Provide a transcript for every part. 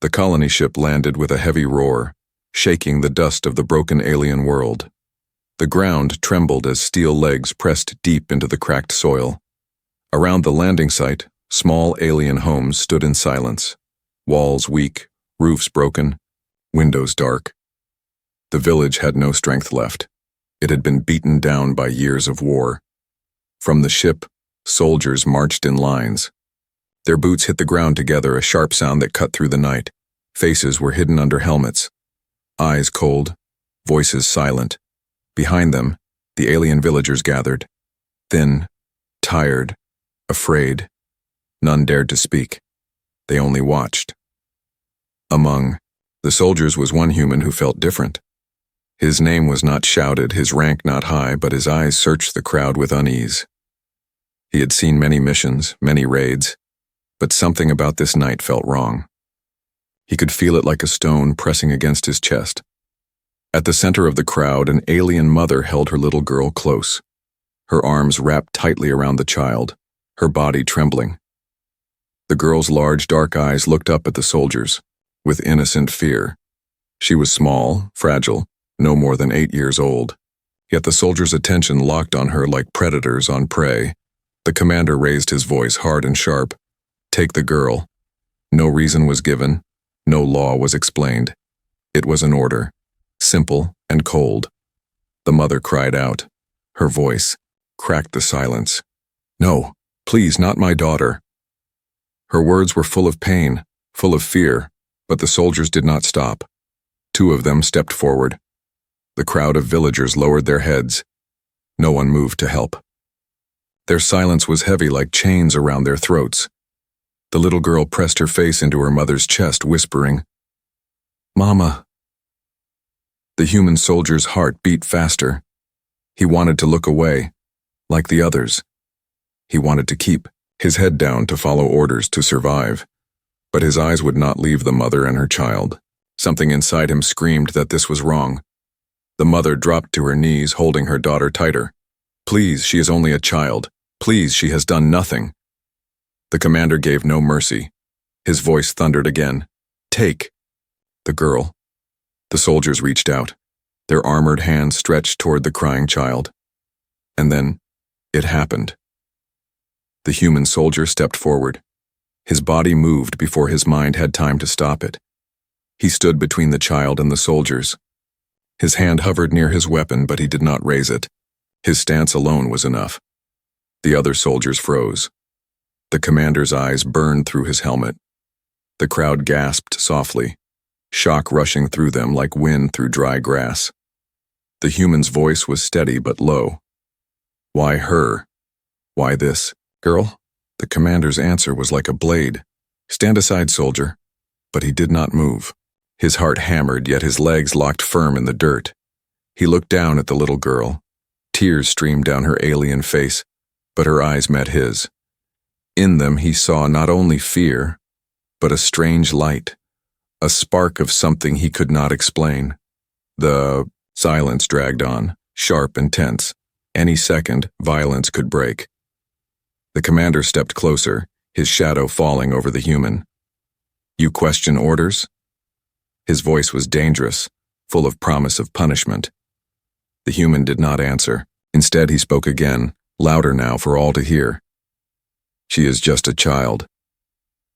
The colony ship landed with a heavy roar, shaking the dust of the broken alien world. The ground trembled as steel legs pressed deep into the cracked soil. Around the landing site, small alien homes stood in silence, walls weak, roofs broken, windows dark. The village had no strength left. It had been beaten down by years of war. From the ship, soldiers marched in lines. Their boots hit the ground together, a sharp sound that cut through the night. Faces were hidden under helmets. Eyes cold, voices silent. Behind them, the alien villagers gathered. Thin, tired, afraid. None dared to speak. They only watched. Among the soldiers was one human who felt different. His name was not shouted, his rank not high, but his eyes searched the crowd with unease. He had seen many missions, many raids, but something about this night felt wrong. He could feel it like a stone pressing against his chest. At the center of the crowd, an alien mother held her little girl close, her arms wrapped tightly around the child, her body trembling. The girl's large dark eyes looked up at the soldiers, with innocent fear. She was small, fragile, no more than 8 years old. Yet the soldiers' attention locked on her like predators on prey. The commander raised his voice hard and sharp. "Take the girl." No reason was given. No law was explained. It was an order, simple and cold. The mother cried out. Her voice cracked the silence. "No, please, not my daughter." Her words were full of pain, full of fear, but the soldiers did not stop. 2 of them stepped forward. The crowd of villagers lowered their heads. No one moved to help. Their silence was heavy like chains around their throats. The little girl pressed her face into her mother's chest, whispering, "Mama." The human soldier's heart beat faster. He wanted to look away, like the others. He wanted to keep his head down to follow orders to survive. But his eyes would not leave the mother and her child. Something inside him screamed that this was wrong. The mother dropped to her knees, holding her daughter tighter. "Please, she is only a child. Please, she has done nothing." The commander gave no mercy. His voice thundered again. "Take the girl." The soldiers reached out, their armored hands stretched toward the crying child. And then, it happened. The human soldier stepped forward. His body moved before his mind had time to stop it. He stood between the child and the soldiers. His hand hovered near his weapon, but he did not raise it. His stance alone was enough. The other soldiers froze. The commander's eyes burned through his helmet. The crowd gasped softly, shock rushing through them like wind through dry grass. The human's voice was steady but low. "Why her? Why this girl?" The commander's answer was like a blade. "Stand aside, soldier." But he did not move. His heart hammered, yet his legs locked firm in the dirt. He looked down at the little girl. Tears streamed down her alien face, but her eyes met his. In them he saw not only fear, but a strange light, a spark of something he could not explain. The silence dragged on, sharp and tense. Any second, violence could break. The commander stepped closer, his shadow falling over the human. "You question orders?" His voice was dangerous, full of promise of punishment. The human did not answer. Instead, he spoke again, louder now for all to hear. "She is just a child."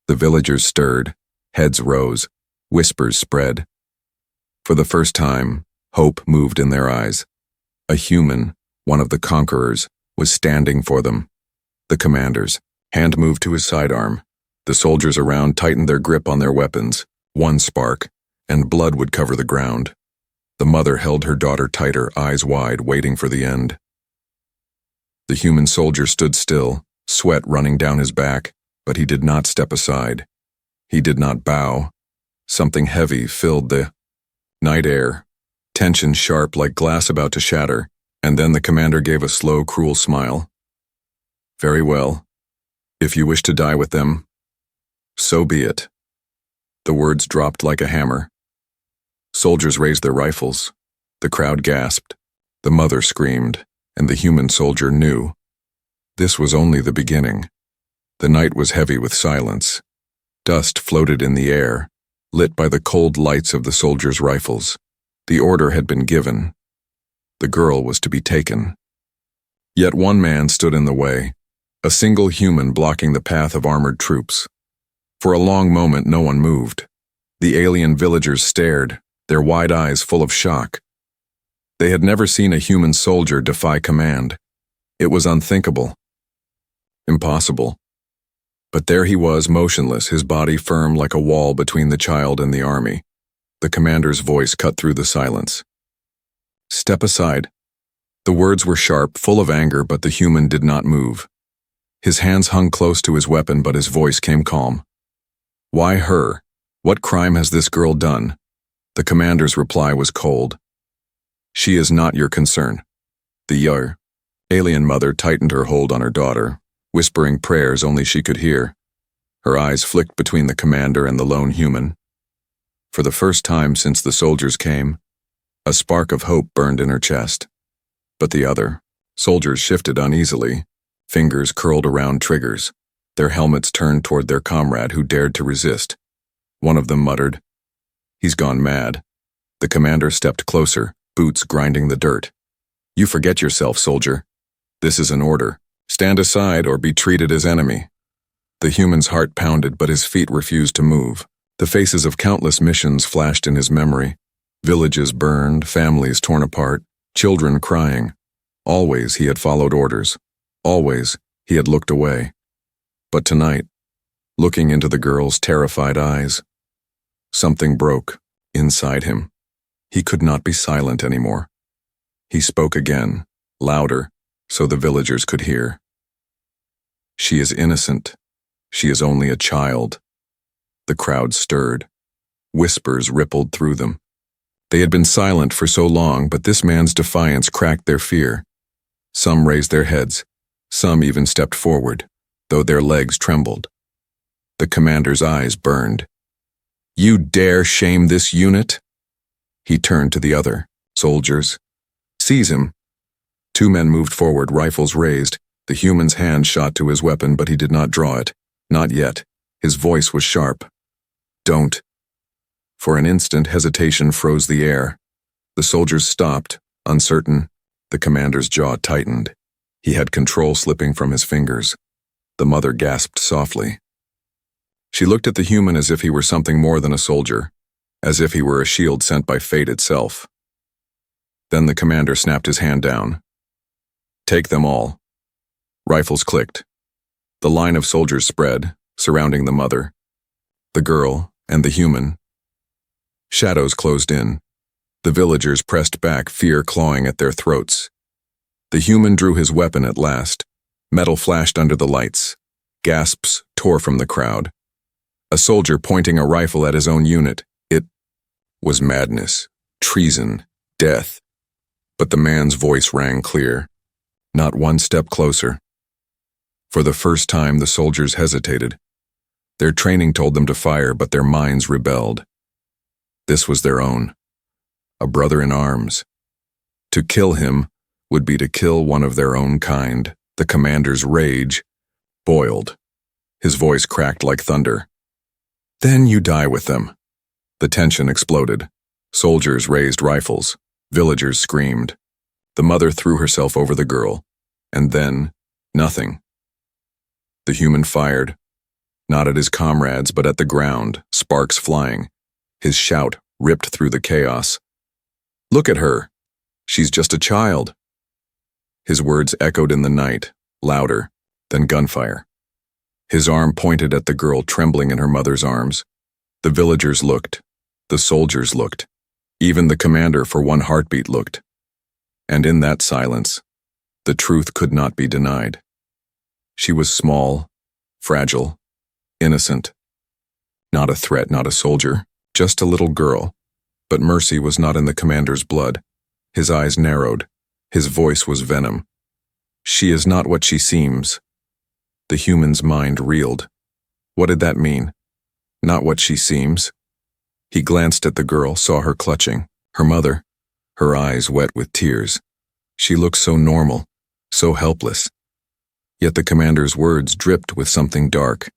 The villagers stirred, heads rose, whispers spread. For the first time, hope moved in their eyes. A human, one of the conquerors, was standing for them. The commander's hand moved to his sidearm. The soldiers around tightened their grip on their weapons. One spark, and blood would cover the ground. The mother held her daughter tighter, eyes wide, waiting for the end. The human soldier stood still, sweat running down his back, but he did not step aside. He did not bow. Something heavy filled the night air, tension sharp like glass about to shatter, and then the commander gave a slow, cruel smile. "Very well. If you wish to die with them, so be it." The words dropped like a hammer. Soldiers raised their rifles. The crowd gasped. The mother screamed, and the human soldier knew. This was only the beginning. The night was heavy with silence. Dust floated in the air, lit by the cold lights of the soldiers' rifles. The order had been given. The girl was to be taken. Yet one man stood in the way, a single human blocking the path of armored troops. For a long moment no one moved. The alien villagers stared, their wide eyes full of shock. They had never seen a human soldier defy command. It was unthinkable. Impossible. But there he was, motionless, his body firm like a wall between the child and the army. The commander's voice cut through the silence. "Step aside." The words were sharp, full of anger, but the human did not move. His hands hung close to his weapon, but his voice came calm. "Why her? What crime has this girl done?" The commander's reply was cold. "She is not your concern." The alien mother tightened her hold on her daughter, whispering prayers only she could hear. Her eyes flicked between the commander and the lone human. For the first time since the soldiers came, a spark of hope burned in her chest. But the other soldiers shifted uneasily, fingers curled around triggers, their helmets turned toward their comrade who dared to resist. One of them muttered, "He's gone mad." The commander stepped closer, boots grinding the dirt. "You forget yourself, soldier. This is an order. Stand aside or be treated as enemy." The human's heart pounded, but his feet refused to move. The faces of countless missions flashed in his memory. Villages burned, families torn apart, children crying. Always he had followed orders. Always he had looked away. But tonight, looking into the girl's terrified eyes, something broke inside him. He could not be silent anymore. He spoke again, louder, so the villagers could hear. "She is innocent. She is only a child." The crowd stirred. Whispers rippled through them. They had been silent for so long, but this man's defiance cracked their fear. Some raised their heads. Some even stepped forward, though their legs trembled. The commander's eyes burned. "You dare shame this unit?" He turned to the other soldiers. "Seize him." Two men moved forward, rifles raised. The human's hand shot to his weapon, but he did not draw it. Not yet. His voice was sharp. "Don't." For an instant, hesitation froze the air. The soldiers stopped, uncertain. The commander's jaw tightened. He had control slipping from his fingers. The mother gasped softly. She looked at the human as if he were something more than a soldier, as if he were a shield sent by fate itself. Then the commander snapped his hand down. "Take them all." Rifles clicked. The line of soldiers spread, surrounding the mother, the girl, and the human. Shadows closed in. The villagers pressed back, fear clawing at their throats. The human drew his weapon at last. Metal flashed under the lights. Gasps tore from the crowd. A soldier pointing a rifle at his own unit. It was madness, treason, death. But the man's voice rang clear. Not one step closer. For the first time, the soldiers hesitated. Their training told them to fire, but their minds rebelled. This was their own. A brother in arms. To kill him would be to kill one of their own kind. The commander's rage boiled. His voice cracked like thunder. "Then you die with them." The tension exploded. Soldiers raised rifles. Villagers screamed. The mother threw herself over the girl. And then, nothing. The human fired. Not at his comrades, but at the ground, sparks flying. His shout ripped through the chaos. "Look at her. She's just a child." His words echoed in the night, louder, than gunfire. His arm pointed at the girl trembling in her mother's arms. The villagers looked. The soldiers looked. Even the commander for one heartbeat looked. And in that silence, the truth could not be denied. She was small, fragile, innocent. Not a threat, not a soldier, just a little girl. But mercy was not in the commander's blood. His eyes narrowed. His voice was venom. "She is not what she seems." The human's mind reeled. What did that mean? Not what she seems? He glanced at the girl, saw her clutching. Her mother, her eyes wet with tears. She looked so normal, so helpless. Yet the commander's words dripped with something dark.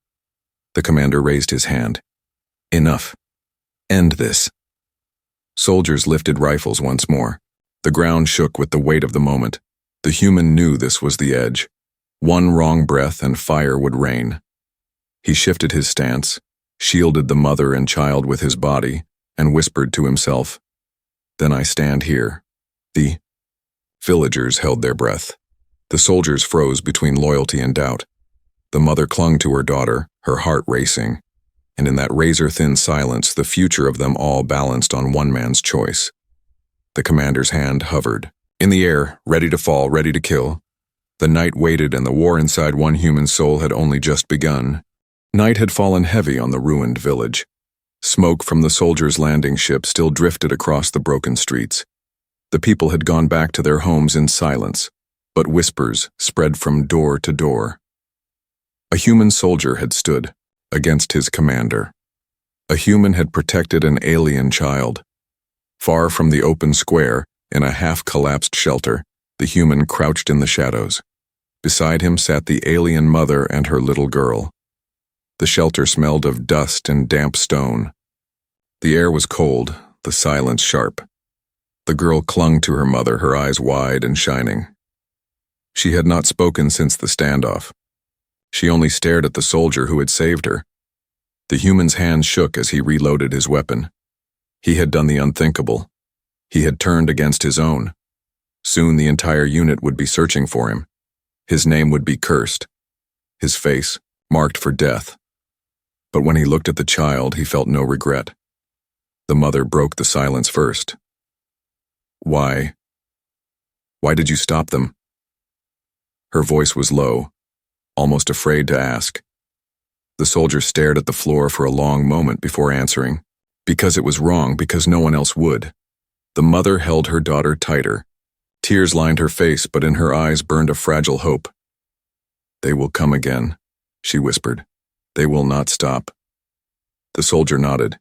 The commander raised his hand. "Enough. End this. Soldiers lifted rifles once more. The ground shook with the weight of the moment. The human knew this was the edge. One wrong breath and fire would rain. He shifted his stance, shielded the mother and child with his body, and whispered to himself, "Then I stand here." The villagers held their breath. The soldiers froze between loyalty and doubt. The mother clung to her daughter, her heart racing, and in that razor-thin silence, the future of them all balanced on one man's choice. The commander's hand hovered. In the air, ready to fall, ready to kill. The night waited, and the war inside one human soul had only just begun. Night had fallen heavy on the ruined village. Smoke from the soldiers' landing ship still drifted across the broken streets. The people had gone back to their homes in silence, but whispers spread from door to door. A human soldier had stood against his commander. A human had protected an alien child. Far from the open square, in a half-collapsed shelter, the human crouched in the shadows. Beside him sat the alien mother and her little girl. The shelter smelled of dust and damp stone. The air was cold, the silence sharp. The girl clung to her mother, her eyes wide and shining. She had not spoken since the standoff. She only stared at the soldier who had saved her. The human's hand shook as he reloaded his weapon. He had done the unthinkable. He had turned against his own. Soon the entire unit would be searching for him. His name would be cursed. His face marked for death. But when he looked at the child, he felt no regret. The mother broke the silence first. Why did you stop them?" Her voice was low, almost afraid to ask. The soldier stared at the floor for a long moment before answering. Because it was wrong, because no one else would. The mother held her daughter tighter. Tears lined her face, but in her eyes burned a fragile hope. "They will come again," she whispered. "They will not stop." The soldier nodded.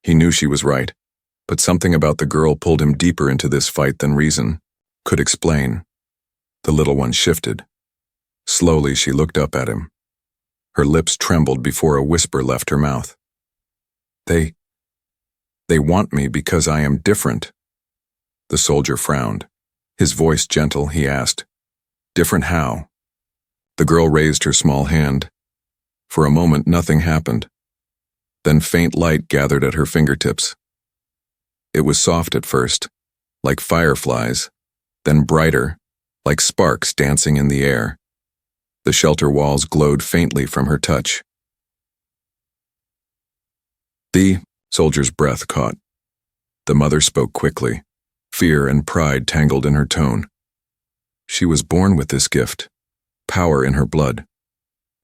He knew she was right, but something about the girl pulled him deeper into this fight than reason could explain. The little one shifted. Slowly she looked up at him. Her lips trembled before a whisper left her mouth. They want me because I am different." The soldier frowned. His voice gentle, he asked, "Different how?" The girl raised her small hand. For a moment, nothing happened. Then faint light gathered at her fingertips. It was soft at first, like fireflies, then brighter, like sparks dancing in the air. The shelter walls glowed faintly from her touch. The soldier's breath caught. The mother spoke quickly, fear and pride tangled in her tone. She was born with this gift, power in her blood.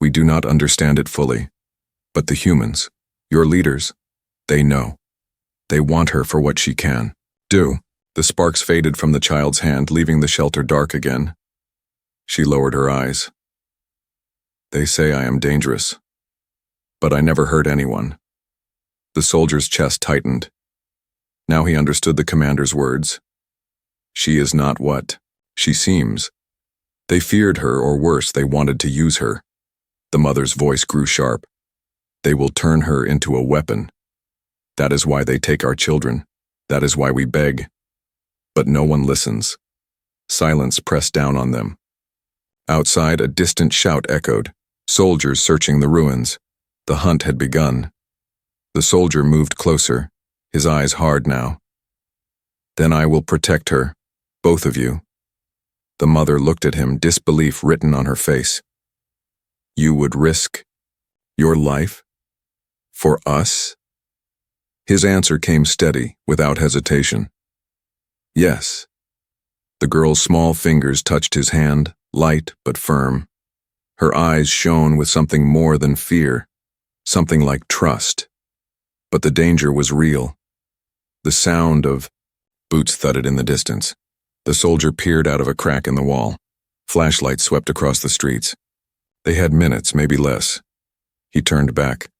We do not understand it fully, but the humans, your leaders, they know. They want her for what she can do. The sparks faded from the child's hand, leaving the shelter dark again. She lowered her eyes. "They say I am dangerous, but I never hurt anyone." The soldier's chest tightened. Now he understood the commander's words. She is not what she seems. They feared her, or worse, they wanted to use her. The mother's voice grew sharp. They will turn her into a weapon. That is why they take our children. That is why we beg. But no one listens. Silence pressed down on them. Outside, a distant shout echoed. Soldiers searching the ruins. The hunt had begun. The soldier moved closer, his eyes hard now. "Then I will protect her, both of you." The mother looked at him, disbelief written on her face. "You would risk your life? For us?" His answer came steady, without hesitation. "Yes." The girl's small fingers touched his hand, light but firm. Her eyes shone with something more than fear, something like trust. But the danger was real. The sound of boots thudded in the distance. The soldier peered out of a crack in the wall. Flashlights swept across the streets. They had minutes, maybe less. He turned back.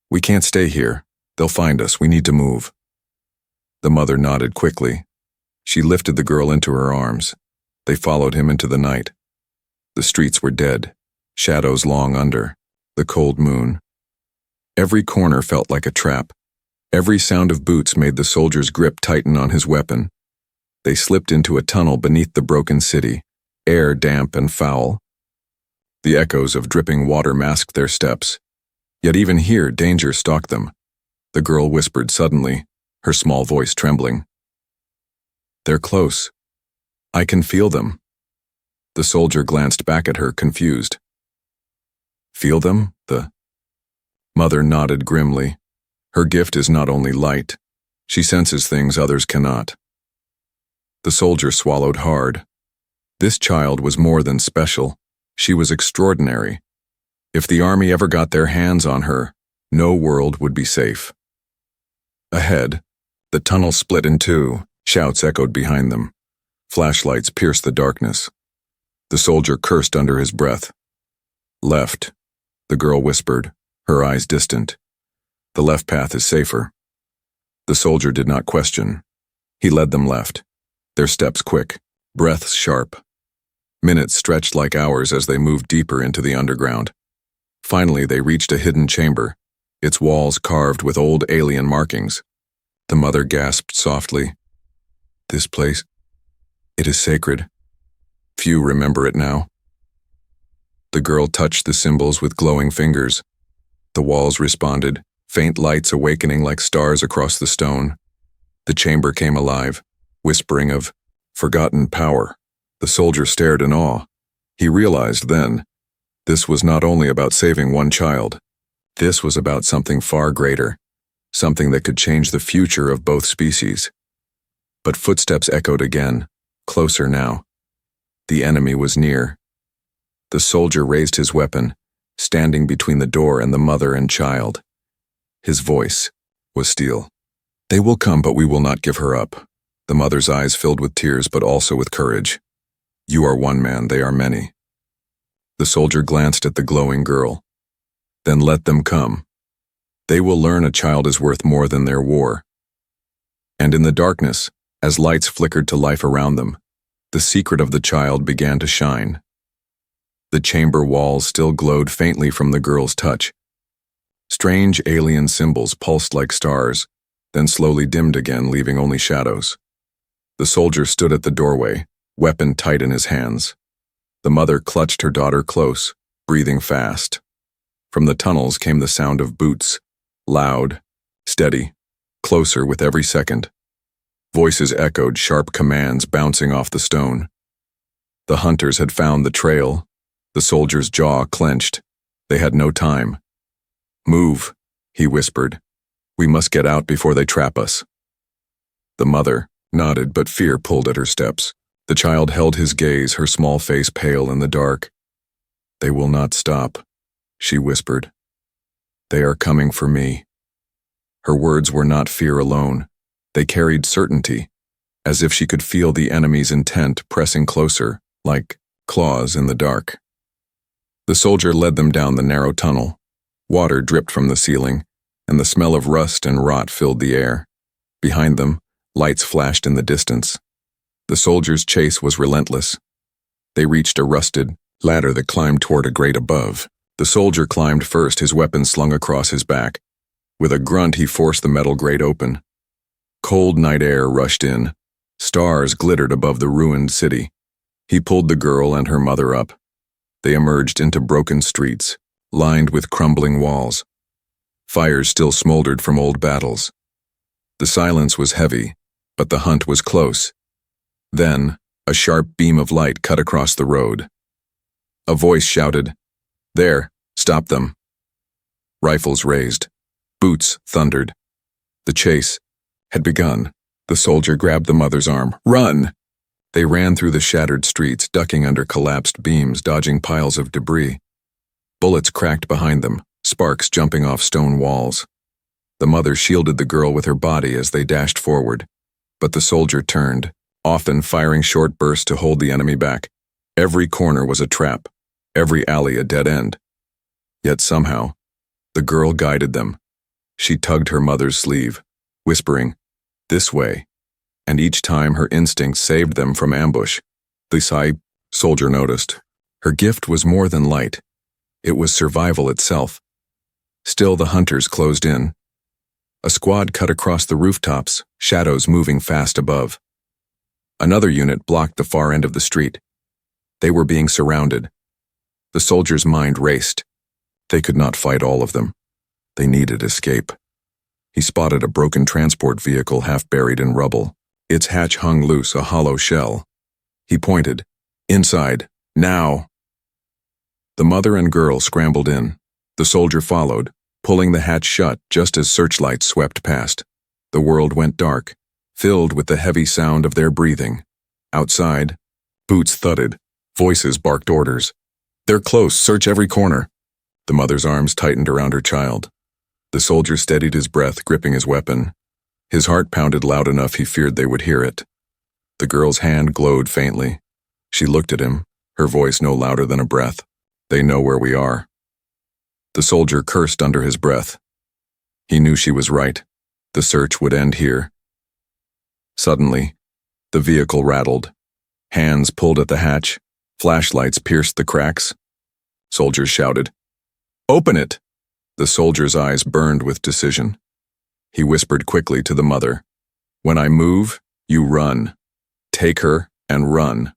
"We can't stay here. They'll find us. We need to move." The mother nodded quickly. She lifted the girl into her arms. They followed him into the night. The streets were dead, shadows long under, the cold moon. Every corner felt like a trap. Every sound of boots made the soldier's grip tighten on his weapon. They slipped into a tunnel beneath the broken city, air damp and foul. The echoes of dripping water masked their steps. Yet even here, danger stalked them. The girl whispered suddenly, her small voice trembling. "They're close. I can feel them." The soldier glanced back at her, confused. "Feel them?" The mother nodded grimly. "Her gift is not only light. She senses things others cannot." The soldier swallowed hard. This child was more than special. She was extraordinary. If the army ever got their hands on her, no world would be safe. Ahead, the tunnel split in two. Shouts echoed behind them. Flashlights pierced the darkness. The soldier cursed under his breath. "Left," the girl whispered, her eyes distant. "The left path is safer." The soldier did not question. He led them left, their steps quick, breaths sharp. Minutes stretched like hours as they moved deeper into the underground. Finally, they reached a hidden chamber, its walls carved with old alien markings. The mother gasped softly. "This place, it is sacred. Few remember it now." The girl touched the symbols with glowing fingers. The walls responded, faint lights awakening like stars across the stone. The chamber came alive, whispering of forgotten power. The soldier stared in awe. He realized then, this was not only about saving one child. This was about something far greater, something that could change the future of both species. But footsteps echoed again, closer now. The enemy was near. The soldier raised his weapon, standing between the door and the mother and child. His voice was steel. "They will come, but we will not give her up." The mother's eyes filled with tears, but also with courage. "You are one man, they are many." The soldier glanced at the glowing girl. "Then let them come. They will learn a child is worth more than their war." And in the darkness, as lights flickered to life around them, the secret of the child began to shine. The chamber walls still glowed faintly from the girl's touch. Strange alien symbols pulsed like stars, then slowly dimmed again, leaving only shadows. The soldier stood at the doorway, weapon tight in his hands. The mother clutched her daughter close, breathing fast. From the tunnels came the sound of boots, loud, steady, closer with every second. Voices echoed, sharp commands bouncing off the stone. The hunters had found the trail. The soldier's jaw clenched. They had no time. "Move," he whispered. "We must get out before they trap us." The mother nodded, but fear pulled at her steps. The child held his gaze, her small face pale in the dark. "They will not stop," she whispered. "They are coming for me." Her words were not fear alone. They carried certainty, as if she could feel the enemy's intent pressing closer, like claws in the dark. The soldier led them down the narrow tunnel. Water dripped from the ceiling, and the smell of rust and rot filled the air. Behind them, lights flashed in the distance. The soldier's chase was relentless. They reached a rusted ladder that climbed toward a grate above. The soldier climbed first, his weapon slung across his back. With a grunt, he forced the metal grate open. Cold night air rushed in. Stars glittered above the ruined city. He pulled the girl and her mother up. They emerged into broken streets, lined with crumbling walls. Fires still smoldered from old battles. The silence was heavy, but the hunt was close. Then, a sharp beam of light cut across the road. A voice shouted, "There, stop them." Rifles raised. Boots thundered. The chase had begun. The soldier grabbed the mother's arm. "Run!" They ran through the shattered streets, ducking under collapsed beams, dodging piles of debris. Bullets cracked behind them, sparks jumping off stone walls. The mother shielded the girl with her body as they dashed forward. But the soldier turned, often firing short bursts to hold the enemy back. Every corner was a trap, every alley a dead end. Yet somehow, the girl guided them. She tugged her mother's sleeve, whispering, "This way," and each time her instinct saved them from ambush. The soldier noticed. Her gift was more than light. It was survival itself. Still, the hunters closed in. A squad cut across the rooftops, shadows moving fast above. Another unit blocked the far end of the street. They were being surrounded. The soldier's mind raced. They could not fight all of them. They needed escape. He spotted a broken transport vehicle half buried in rubble. Its hatch hung loose, a hollow shell. He pointed. Inside, now! The mother and girl scrambled in. The soldier followed, pulling the hatch shut just as searchlights swept past. The world went dark, filled with the heavy sound of their breathing. Outside, boots thudded, voices barked orders. They're close, search every corner. The mother's arms tightened around her child. The soldier steadied his breath, gripping his weapon. His heart pounded loud enough he feared they would hear it. The girl's hand glowed faintly. She looked at him, her voice no louder than a breath. They know where we are. The soldier cursed under his breath. He knew she was right. The search would end here. Suddenly, the vehicle rattled. Hands pulled at the hatch. Flashlights pierced the cracks. Soldiers shouted, "Open it!" The soldier's eyes burned with decision. He whispered quickly to the mother, "When I move, you run. Take her and run."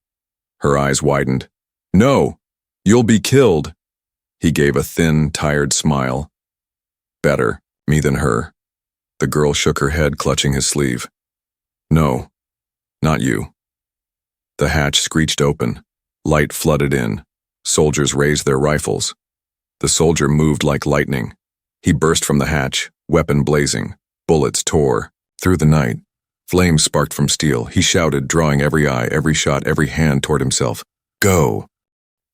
Her eyes widened. "No! You'll be killed!" He gave a thin, tired smile. "Better, me than her." The girl shook her head, clutching his sleeve. "No, not you." The hatch screeched open. Light flooded in. Soldiers raised their rifles. The soldier moved like lightning. He burst from the hatch, weapon blazing. Bullets tore through the night. Flames sparked from steel. He shouted, drawing every eye, every shot, every hand toward himself. "Go!"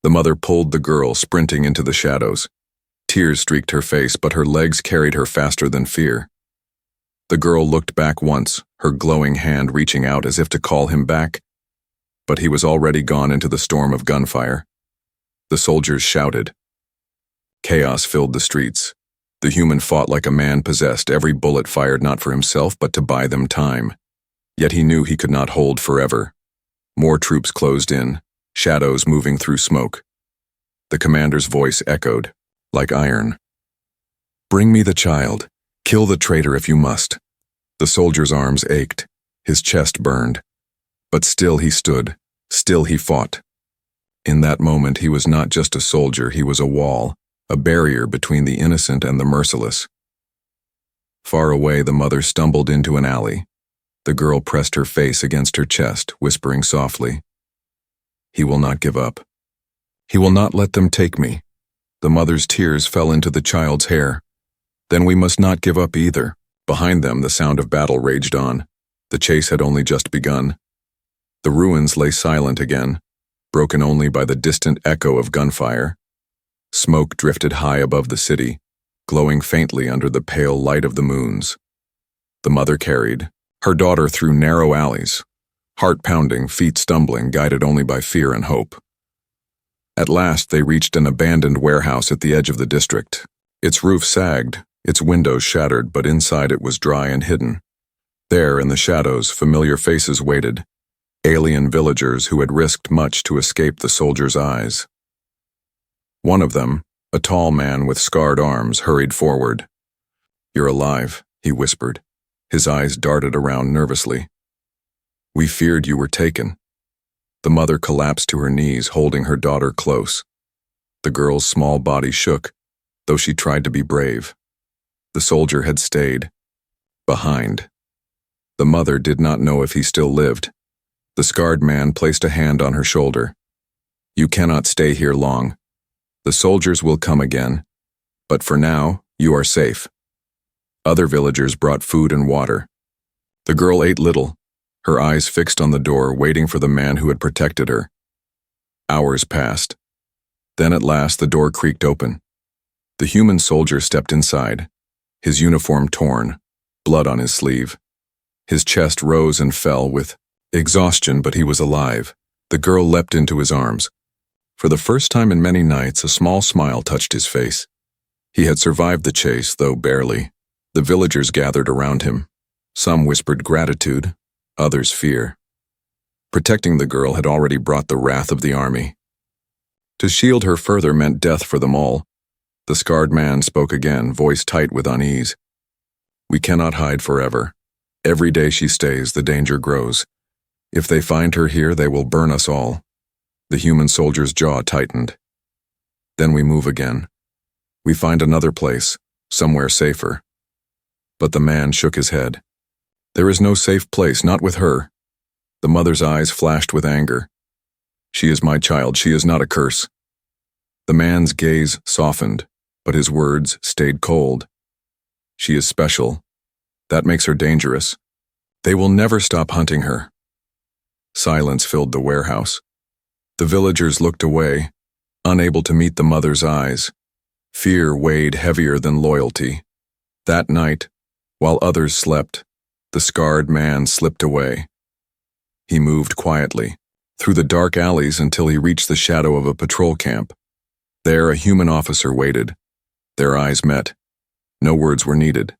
The mother pulled the girl, sprinting into the shadows. Tears streaked her face, but her legs carried her faster than fear. The girl looked back once, her glowing hand reaching out as if to call him back. But he was already gone into the storm of gunfire. The soldiers shouted. Chaos filled the streets. The human fought like a man possessed, every bullet fired not for himself but to buy them time. Yet he knew he could not hold forever. More troops closed in, shadows moving through smoke. The commander's voice echoed, like iron. "Bring me the child. Kill the traitor if you must." The soldier's arms ached. His chest burned. But still he stood. Still he fought. In that moment he was not just a soldier, he was a wall, a barrier between the innocent and the merciless. Far away, the mother stumbled into an alley. The girl pressed her face against her chest, whispering softly, "He will not give up. He will not let them take me." The mother's tears fell into the child's hair. Then we must not give up either. Behind them, the sound of battle raged on. The chase had only just begun. The ruins lay silent again, broken only by the distant echo of gunfire. Smoke drifted high above the city, glowing faintly under the pale light of the moons. The mother carried her daughter through narrow alleys, heart pounding, feet stumbling, guided only by fear and hope. At last they reached an abandoned warehouse at the edge of the district. Its roof sagged, its windows shattered, but inside it was dry and hidden. There, in the shadows, familiar faces waited, alien villagers who had risked much to escape the soldiers' eyes. One of them, a tall man with scarred arms, hurried forward. "You're alive," he whispered. His eyes darted around nervously. "We feared you were taken." The mother collapsed to her knees, holding her daughter close. The girl's small body shook, though she tried to be brave. The soldier had stayed. Behind. The mother did not know if he still lived. The scarred man placed a hand on her shoulder. "You cannot stay here long. The soldiers will come again, but for now, you are safe." Other villagers brought food and water. The girl ate little, her eyes fixed on the door, waiting for the man who had protected her. Hours passed. Then at last the door creaked open. The human soldier stepped inside, his uniform torn, blood on his sleeve. His chest rose and fell with exhaustion, but he was alive. The girl leapt into his arms. For the first time in many nights, a small smile touched his face. He had survived the chase, though barely. The villagers gathered around him. Some whispered gratitude, others fear. Protecting the girl had already brought the wrath of the army. To shield her further meant death for them all. The scarred man spoke again, voice tight with unease. We cannot hide forever. Every day she stays, the danger grows. If they find her here, they will burn us all. The human soldier's jaw tightened. Then we move again. We find another place, somewhere safer. But the man shook his head. There is no safe place, not with her. The mother's eyes flashed with anger. She is my child, she is not a curse. The man's gaze softened, but his words stayed cold. She is special. That makes her dangerous. They will never stop hunting her. Silence filled the warehouse. The villagers looked away, unable to meet the mother's eyes. Fear weighed heavier than loyalty. That night, while others slept, the scarred man slipped away. He moved quietly, through the dark alleys until he reached the shadow of a patrol camp. There, a human officer waited. Their eyes met. No words were needed.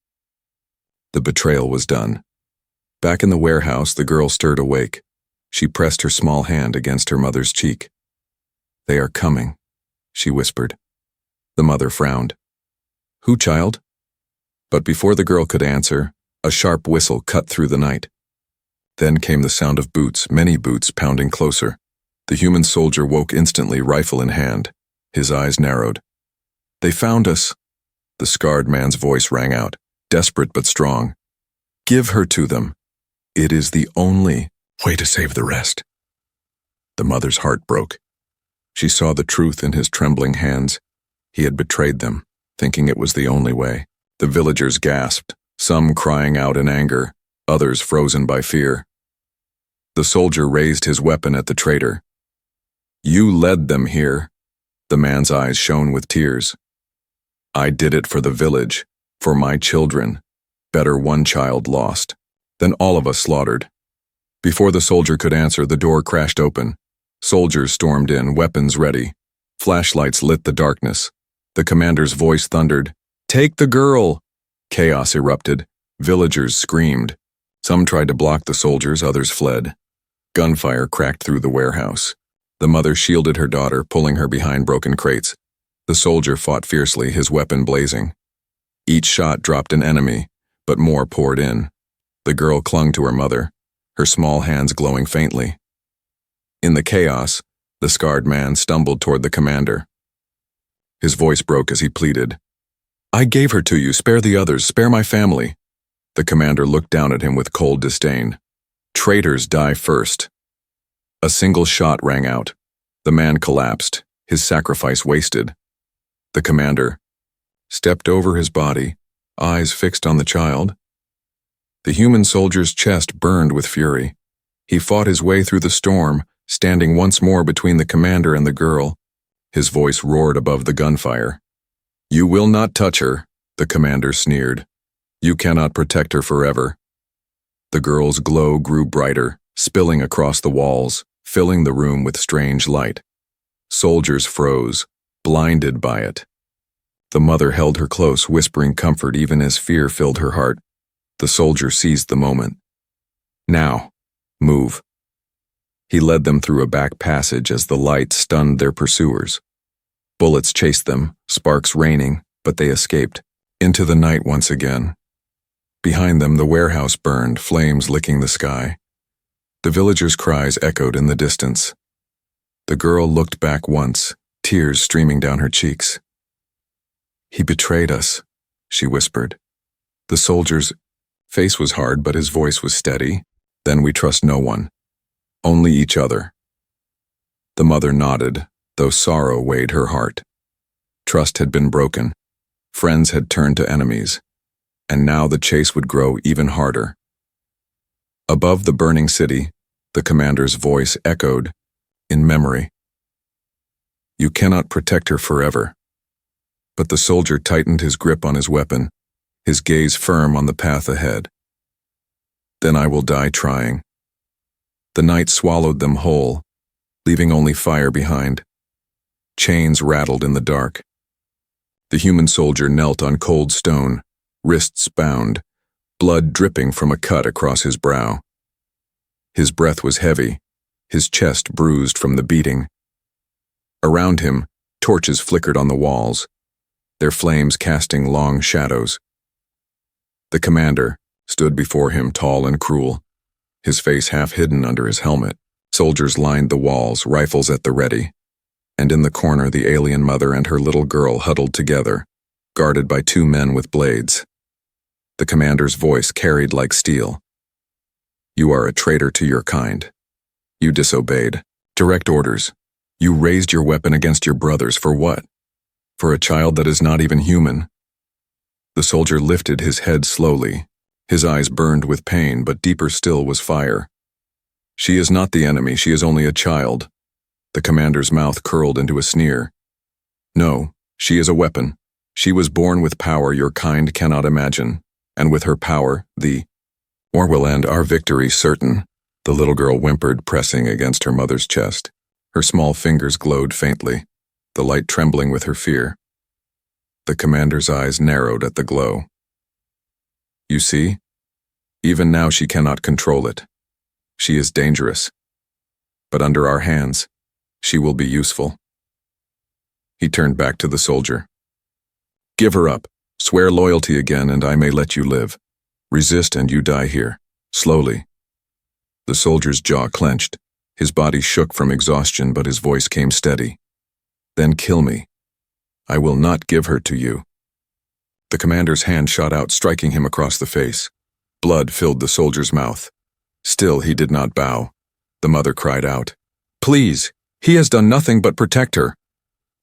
The betrayal was done. Back in the warehouse, the girl stirred awake. She pressed her small hand against her mother's cheek. "They are coming," she whispered. The mother frowned. "Who, child?" But before the girl could answer, a sharp whistle cut through the night. Then came the sound of boots, many boots pounding closer. The human soldier woke instantly, rifle in hand. His eyes narrowed. "They found us." The scarred man's voice rang out, desperate but strong. "Give her to them. It is the only way to save the rest." The mother's heart broke. She saw the truth in his trembling hands. He had betrayed them, thinking it was the only way. The villagers gasped, some crying out in anger, others frozen by fear. The soldier raised his weapon at the traitor. "You led them here." The man's eyes shone with tears. "I did it for the village, for my children. Better one child lost than all of us slaughtered." Before the soldier could answer, the door crashed open. Soldiers stormed in, weapons ready. Flashlights lit the darkness. The commander's voice thundered, "Take the girl!" Chaos erupted. Villagers screamed. Some tried to block the soldiers, others fled. Gunfire cracked through the warehouse. The mother shielded her daughter, pulling her behind broken crates. The soldier fought fiercely, his weapon blazing. Each shot dropped an enemy, but more poured in. The girl clung to her mother, her small hands glowing faintly. In the chaos, the scarred man stumbled toward the commander. His voice broke as he pleaded, "I gave her to you, spare the others, spare my family." The commander looked down at him with cold disdain. "Traitors die first." A single shot rang out. The man collapsed, his sacrifice wasted. The commander stepped over his body, eyes fixed on the child. The human soldier's chest burned with fury. He fought his way through the storm, standing once more between the commander and the girl. His voice roared above the gunfire. "You will not touch her," the commander sneered. "You cannot protect her forever." The girl's glow grew brighter, spilling across the walls, filling the room with strange light. Soldiers froze, blinded by it. The mother held her close, whispering comfort even as fear filled her heart. The soldier seized the moment. "Now, move." He led them through a back passage as the light stunned their pursuers. Bullets chased them, sparks raining, but they escaped, into the night once again. Behind them, the warehouse burned, flames licking the sky. The villagers' cries echoed in the distance. The girl looked back once, tears streaming down her cheeks. "He betrayed us," she whispered. The soldier's face was hard, but his voice was steady. "Then we trust no one. Only each other." The mother nodded, though sorrow weighed her heart. Trust had been broken. Friends had turned to enemies. And now the chase would grow even harder. Above the burning city, the commander's voice echoed, in memory. "You cannot protect her forever." But the soldier tightened his grip on his weapon, his gaze firm on the path ahead. "Then I will die trying." The night swallowed them whole, leaving only fire behind. Chains rattled in the dark. The human soldier knelt on cold stone, wrists bound, blood dripping from a cut across his brow. His breath was heavy, his chest bruised from the beating. Around him, torches flickered on the walls, their flames casting long shadows. The commander stood before him, tall and cruel, his face half hidden under his helmet. Soldiers lined the walls, rifles at the ready. And in the corner, the alien mother and her little girl huddled together, guarded by two men with blades. The commander's voice carried like steel. You are a traitor to your kind. You disobeyed direct orders. You raised your weapon against your brothers for what? For a child that is not even human. The soldier lifted his head slowly. His eyes burned with pain, but deeper still was fire. She is not the enemy, she is only a child. The commander's mouth curled into a sneer. No, she is a weapon. She was born with power your kind cannot imagine, and with her power, the war will end, our victory certain. The little girl whimpered, pressing against her mother's chest. Her small fingers glowed faintly, the light trembling with her fear. The commander's eyes narrowed at the glow. You see? Even now she cannot control it. She is dangerous. But under our hands, she will be useful. He turned back to the soldier. Give her up. Swear loyalty again and I may let you live. Resist and you die here. Slowly. The soldier's jaw clenched. His body shook from exhaustion, but his voice came steady. Then kill me. I will not give her to you. The commander's hand shot out, striking him across the face. Blood filled the soldier's mouth. Still he did not bow. The mother cried out. Please, he has done nothing but protect her.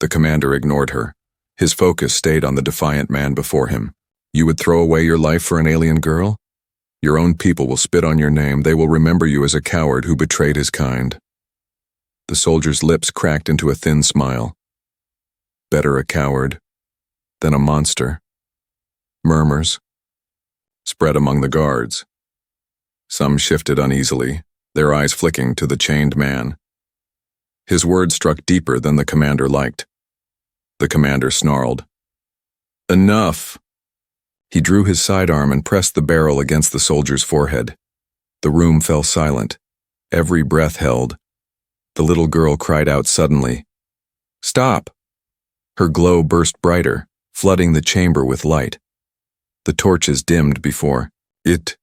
The commander ignored her. His focus stayed on the defiant man before him. You would throw away your life for an alien girl? Your own people will spit on your name. They will remember you as a coward who betrayed his kind. The soldier's lips cracked into a thin smile. Better a coward than a monster. Murmurs spread among the guards. Some shifted uneasily, their eyes flicking to the chained man. His words struck deeper than the commander liked. The commander snarled. Enough! He drew his sidearm and pressed the barrel against the soldier's forehead. The room fell silent, every breath held. The little girl cried out suddenly. Stop! Her glow burst brighter, flooding the chamber with light. The torches dimmed before it.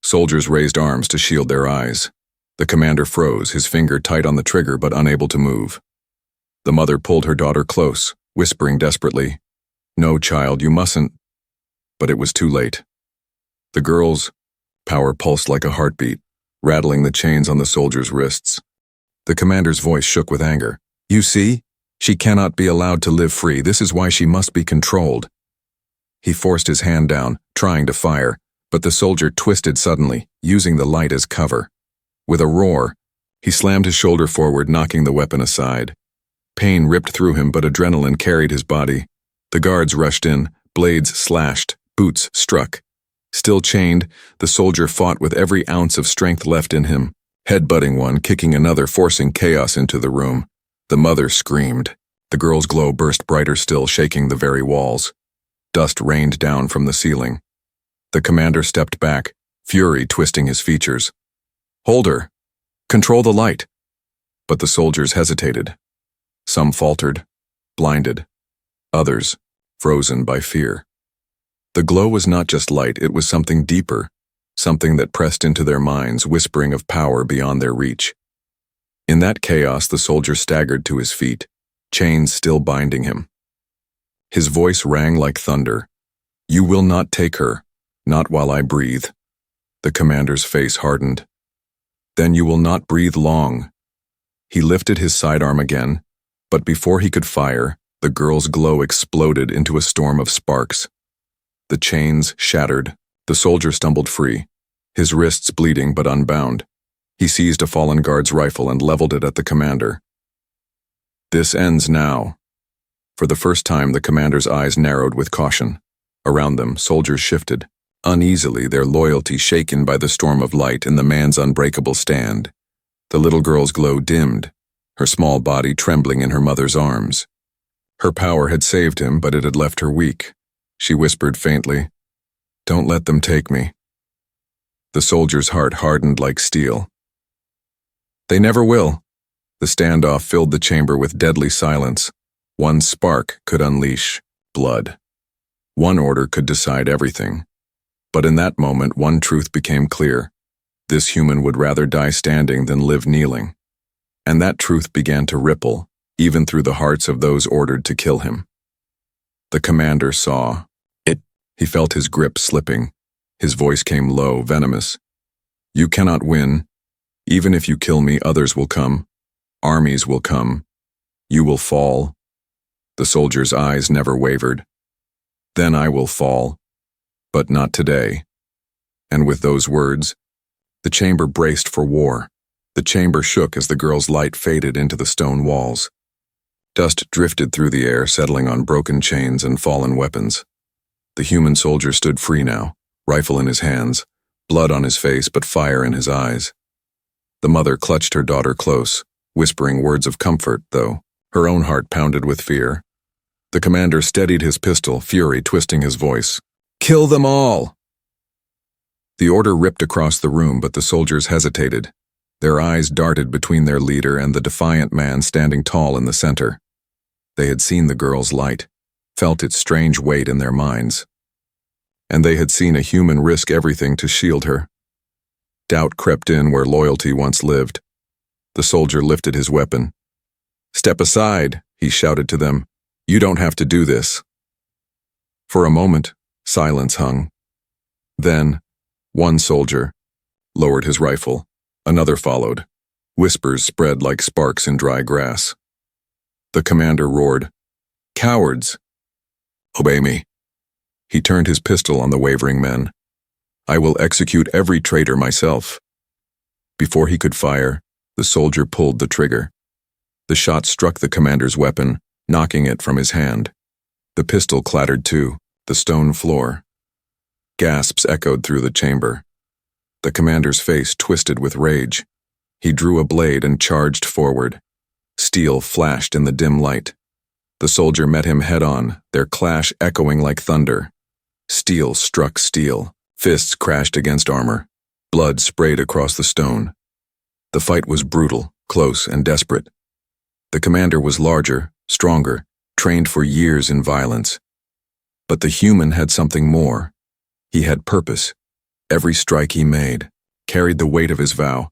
Soldiers raised arms to shield their eyes. The commander froze, his finger tight on the trigger but unable to move. The mother pulled her daughter close, whispering desperately, No, child, you mustn't. But it was too late. The girl's power pulsed like a heartbeat, rattling the chains on the soldier's wrists. The commander's voice shook with anger. You see? She cannot be allowed to live free. This is why she must be controlled. He forced his hand down, trying to fire, but the soldier twisted suddenly, using the light as cover. With a roar, he slammed his shoulder forward, knocking the weapon aside. Pain ripped through him, but adrenaline carried his body. The guards rushed in, blades slashed, boots struck. Still chained, the soldier fought with every ounce of strength left in him, headbutting one, kicking another, forcing chaos into the room. The mother screamed. The girl's glow burst brighter still, shaking the very walls. Dust rained down from the ceiling. The commander stepped back, fury twisting his features. Hold her. Control the light. But the soldiers hesitated. Some faltered, blinded. Others, frozen by fear. The glow was not just light, it was something deeper, something that pressed into their minds, whispering of power beyond their reach. In that chaos, the soldier staggered to his feet, chains still binding him. His voice rang like thunder. You will not take her, not while I breathe. The commander's face hardened. Then you will not breathe long. He lifted his sidearm again, but before he could fire, the girl's glow exploded into a storm of sparks. The chains shattered. The soldier stumbled free, his wrists bleeding but unbound. He seized a fallen guard's rifle and leveled it at the commander. This ends now. For the first time, the commander's eyes narrowed with caution. Around them, soldiers shifted, uneasily, their loyalty shaken by the storm of light in the man's unbreakable stand. The little girl's glow dimmed, her small body trembling in her mother's arms. Her power had saved him, but it had left her weak. She whispered faintly, Don't let them take me. The soldier's heart hardened like steel. They never will. The standoff filled the chamber with deadly silence. One spark could unleash blood. One order could decide everything. But in that moment, one truth became clear. This human would rather die standing than live kneeling. And that truth began to ripple, even through the hearts of those ordered to kill him. The commander saw it. He felt his grip slipping. His voice came low, venomous. You cannot win. Even if you kill me, others will come. Armies will come. You will fall. The soldier's eyes never wavered. Then I will fall. But not today. And with those words, the chamber braced for war. The chamber shook as the girl's light faded into the stone walls. Dust drifted through the air, settling on broken chains and fallen weapons. The human soldier stood free now, rifle in his hands, blood on his face but fire in his eyes. The mother clutched her daughter close, whispering words of comfort, though her own heart pounded with fear. The commander steadied his pistol, fury twisting his voice. Kill them all! The order ripped across the room, but the soldiers hesitated. Their eyes darted between their leader and the defiant man standing tall in the center. They had seen the girl's light, felt its strange weight in their minds. And they had seen a human risk everything to shield her. Doubt crept in where loyalty once lived. The soldier lifted his weapon. Step aside, he shouted to them. You don't have to do this. For a moment, silence hung. Then, one soldier lowered his rifle. Another followed. Whispers spread like sparks in dry grass. The commander roared, Cowards! Obey me. He turned his pistol on the wavering men. I will execute every traitor myself. Before he could fire, the soldier pulled the trigger. The shot struck the commander's weapon, knocking it from his hand. The pistol clattered to the stone floor. Gasps echoed through the chamber. The commander's face twisted with rage. He drew a blade and charged forward. Steel flashed in the dim light. The soldier met him head-on, their clash echoing like thunder. Steel struck steel. Fists crashed against armor. Blood sprayed across the stone. The fight was brutal, close, and desperate. The commander was larger, stronger, trained for years in violence. But the human had something more. He had purpose. Every strike he made carried the weight of his vow.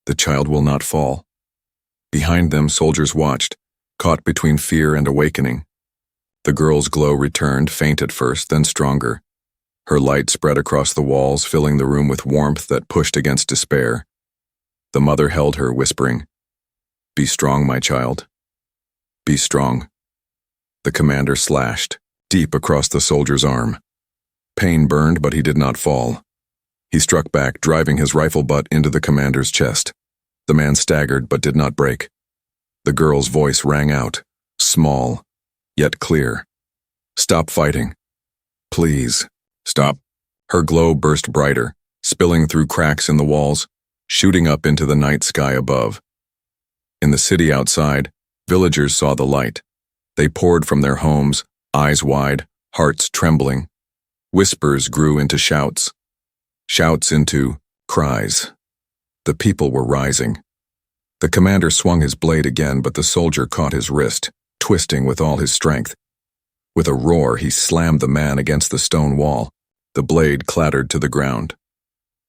The child will not fall. Behind them, soldiers watched, caught between fear and awakening. The girl's glow returned, faint at first, then stronger. Her light spread across the walls, filling the room with warmth that pushed against despair. The mother held her, whispering, Be strong, my child. Be strong. The commander slashed, deep across the soldier's arm. Pain burned, but he did not fall. He struck back, driving his rifle butt into the commander's chest. The man staggered, but did not break. The girl's voice rang out, small, yet clear. Stop fighting. Please, stop. Her glow burst brighter, spilling through cracks in the walls, shooting up into the night sky above. In the city outside, villagers saw the light. They poured from their homes, eyes wide, hearts trembling. Whispers grew into shouts. Shouts into cries. The people were rising. The commander swung his blade again, but the soldier caught his wrist, twisting with all his strength. With a roar, he slammed the man against the stone wall. The blade clattered to the ground.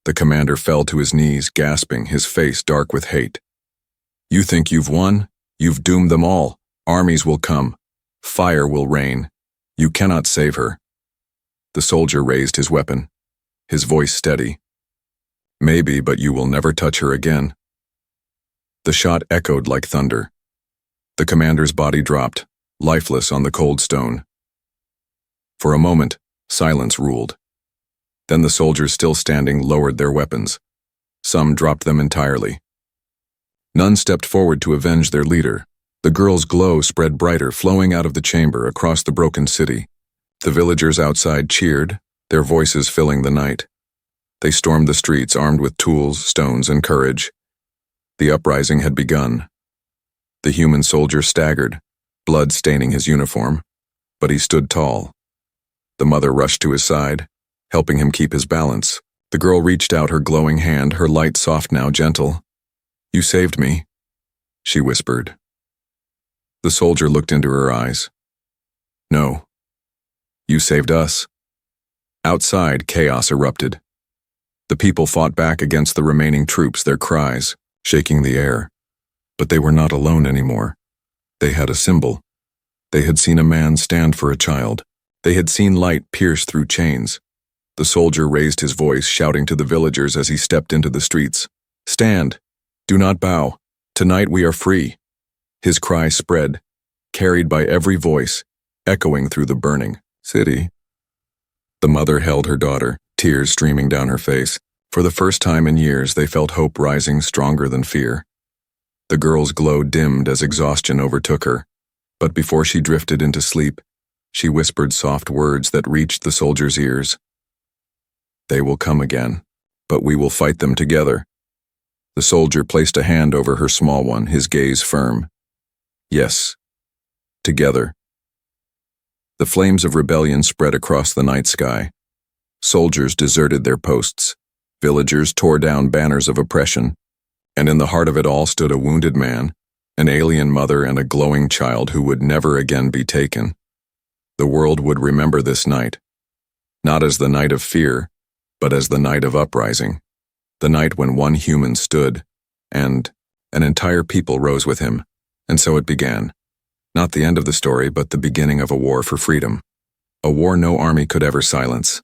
The commander fell to his knees, gasping, his face dark with hate. You think you've won? You've doomed them all. Armies will come. Fire will rain. You cannot save her. The soldier raised his weapon, his voice steady. Maybe, but you will never touch her again. The shot echoed like thunder. The commander's body dropped, lifeless on the cold stone. For a moment, silence ruled. Then the soldiers still standing lowered their weapons. Some dropped them entirely. None stepped forward to avenge their leader. The girl's glow spread brighter, flowing out of the chamber across the broken city. The villagers outside cheered, their voices filling the night. They stormed the streets armed with tools, stones, and courage. The uprising had begun. The human soldier staggered, blood staining his uniform, but he stood tall. The mother rushed to his side, helping him keep his balance. The girl reached out her glowing hand, her light soft now gentle. You saved me, she whispered. The soldier looked into her eyes. No. You saved us. Outside, chaos erupted. The people fought back against the remaining troops, their cries shaking the air. But they were not alone anymore. They had a symbol. They had seen a man stand for a child. They had seen light pierce through chains. The soldier raised his voice, shouting to the villagers as he stepped into the streets. "Stand! Do not bow! Tonight we are free!" His cry spread, carried by every voice, echoing through the burning city. The mother held her daughter, tears streaming down her face. For the first time in years, they felt hope rising stronger than fear. The girl's glow dimmed as exhaustion overtook her, but before she drifted into sleep, she whispered soft words that reached the soldier's ears. "They will come again, but we will fight them together." The soldier placed a hand over her small one, his gaze firm. "Yes, together." The flames of rebellion spread across the night sky. Soldiers deserted their posts. Villagers tore down banners of oppression. And in the heart of it all stood a wounded man, an alien mother, and a glowing child who would never again be taken. The world would remember this night, not as the night of fear, but as the night of uprising, the night when one human stood, and an entire people rose with him. And so it began. Not the end of the story, but the beginning of a war for freedom. A war no army could ever silence.